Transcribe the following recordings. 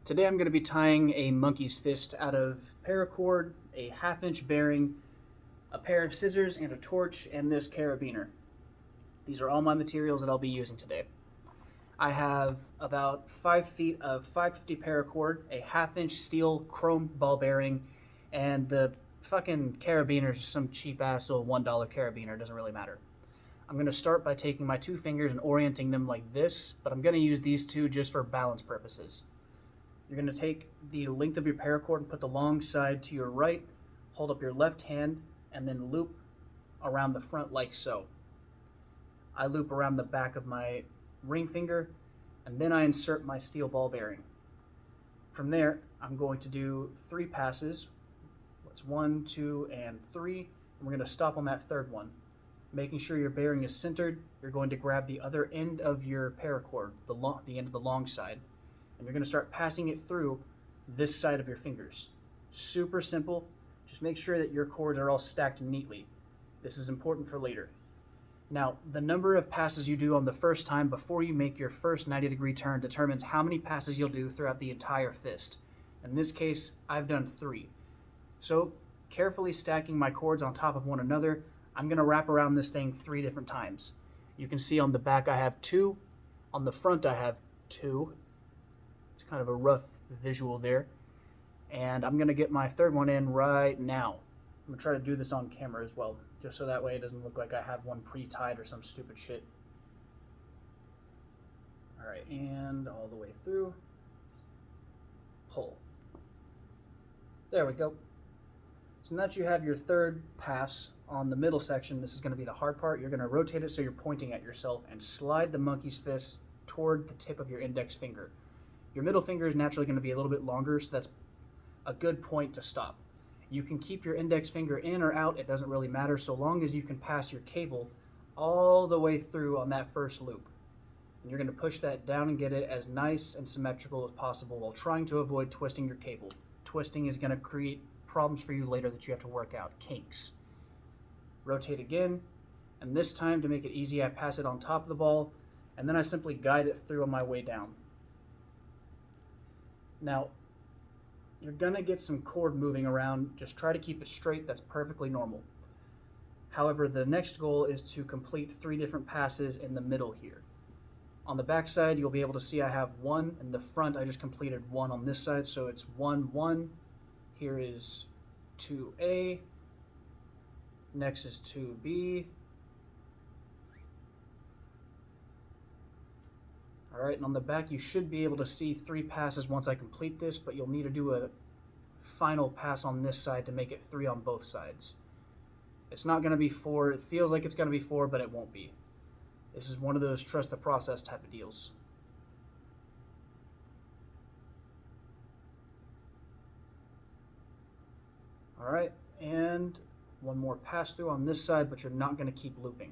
Today I'm going to be tying a monkey's fist out of paracord, a half-inch bearing, a pair of scissors and a torch, and this carabiner. These are all my materials that I'll be using today. I have about 5 feet of 550 paracord, a half-inch steel chrome ball bearing, and the fucking carabiner is some cheap-ass little $1 carabiner. It doesn't really matter. I'm going to start by taking my 2 fingers and orienting them like this, but I'm going to use these two just for balance purposes. You're going to take the length of your paracord and put the long side to your right, hold up your left hand, and then loop around the front like so. I loop around the back of my ring finger, and then I insert my steel ball bearing. From there, I'm going to do 3 passes. That's 1, 2, and 3, and we're going to stop on that third one. Making sure your bearing is centered, you're going to grab the other end of your paracord, the end of the long side, and you're going to start passing it through this side of your fingers. Super simple. Just make sure that your cords are all stacked neatly. This is important for later. Now, the number of passes you do on the first time before you make your first 90-degree turn determines how many passes you'll do throughout the entire fist. In this case, I've done 3. So, carefully stacking my cords on top of one another, I'm going to wrap around this thing 3 different times. You can see on the back I have 2. On the front I have 2. It's kind of a rough visual there. And I'm going to get my third one in right now. I'm going to try to do this on camera as well, just so that way it doesn't look like I have one pre-tied or some stupid shit. Alright, and all the way through. Pull. There we go. So now that you have your third pass on the middle section, this is going to be the hard part. You're going to rotate it so you're pointing at yourself and slide the monkey's fist toward the tip of your index finger. Your middle finger is naturally going to be a little bit longer, so that's a good point to stop. You can keep your index finger in or out, it doesn't really matter, so long as you can pass your cable all the way through on that first loop. And you're going to push that down and get it as nice and symmetrical as possible while trying to avoid twisting your cable. Twisting is going to create problems for you later that you have to work out, kinks. Rotate again, and this time, to make it easy, I pass it on top of the ball, and then I simply guide it through on my way down. Now, you're going to get some cord moving around. Just try to keep it straight. That's perfectly normal. However, the next goal is to complete 3 different passes in the middle here. On the back side, you'll be able to see I have 1. In the front, I just completed 1 on this side, so it's 1, 1. Here is 2A. Next is 2B. Alright, and on the back you should be able to see 3 passes once I complete this, but you'll need to do a final pass on this side to make it 3 on both sides. It's not going to be 4. It feels like it's going to be 4, but it won't be. This is one of those trust the process type of deals. Alright, and one more pass through on this side, but you're not going to keep looping.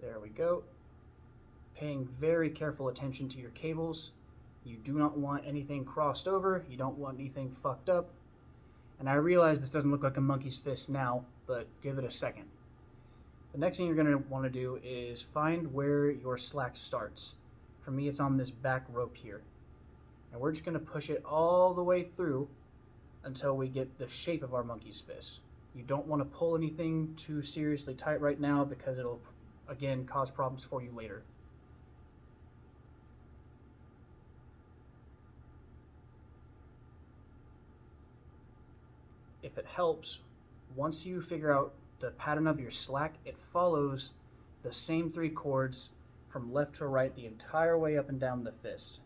There we go. Paying very careful attention to your cables. You do not want anything crossed over. You don't want anything fucked up. And I realize this doesn't look like a monkey's fist now, but give it a second. The next thing you're going to want to do is find where your slack starts. For me, it's on this back rope here. And we're just going to push it all the way through until we get the shape of our monkey's fist. You don't want to pull anything too seriously tight right now because it'll again cause problems for you later. If it helps, once you figure out the pattern of your slack, it follows the same 3 chords from left to right the entire way up and down the fist.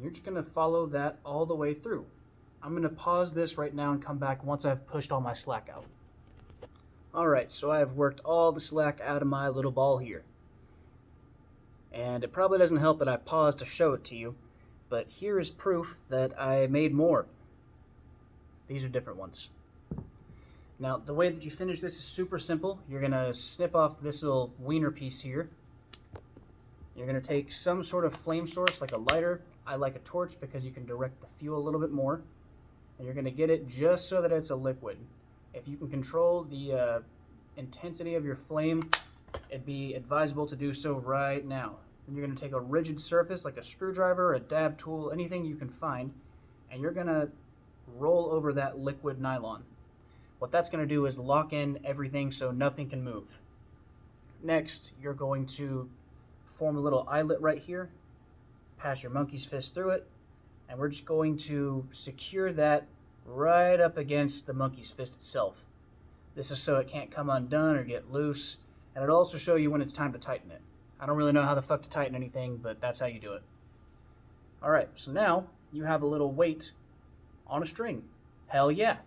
You're just going to follow that all the way through. I'm going to pause this right now and come back once I've pushed all my slack out. Alright, so I have worked all the slack out of my little ball here. And it probably doesn't help that I paused to show it to you, but here is proof that I made more. These are different ones. Now, the way that you finish this is super simple. You're going to snip off this little wiener piece here. You're going to take some sort of flame source, like a lighter. I like a torch because you can direct the fuel a little bit more. And you're going to get it just so that it's a liquid. If you can control the intensity of your flame, it'd be advisable to do so right now. Then you're going to take a rigid surface, like a screwdriver, a dab tool, anything you can find, and you're going to roll over that liquid nylon. What that's going to do is lock in everything so nothing can move. Next, you're going to form a little eyelet right here, pass your monkey's fist through it, and we're just going to secure that right up against the monkey's fist itself. This is so it can't come undone or get loose, and it'll also show you when it's time to tighten it. I don't really know how the fuck to tighten anything, but that's how you do it. Alright, so now you have a little weight on a string. Hell yeah.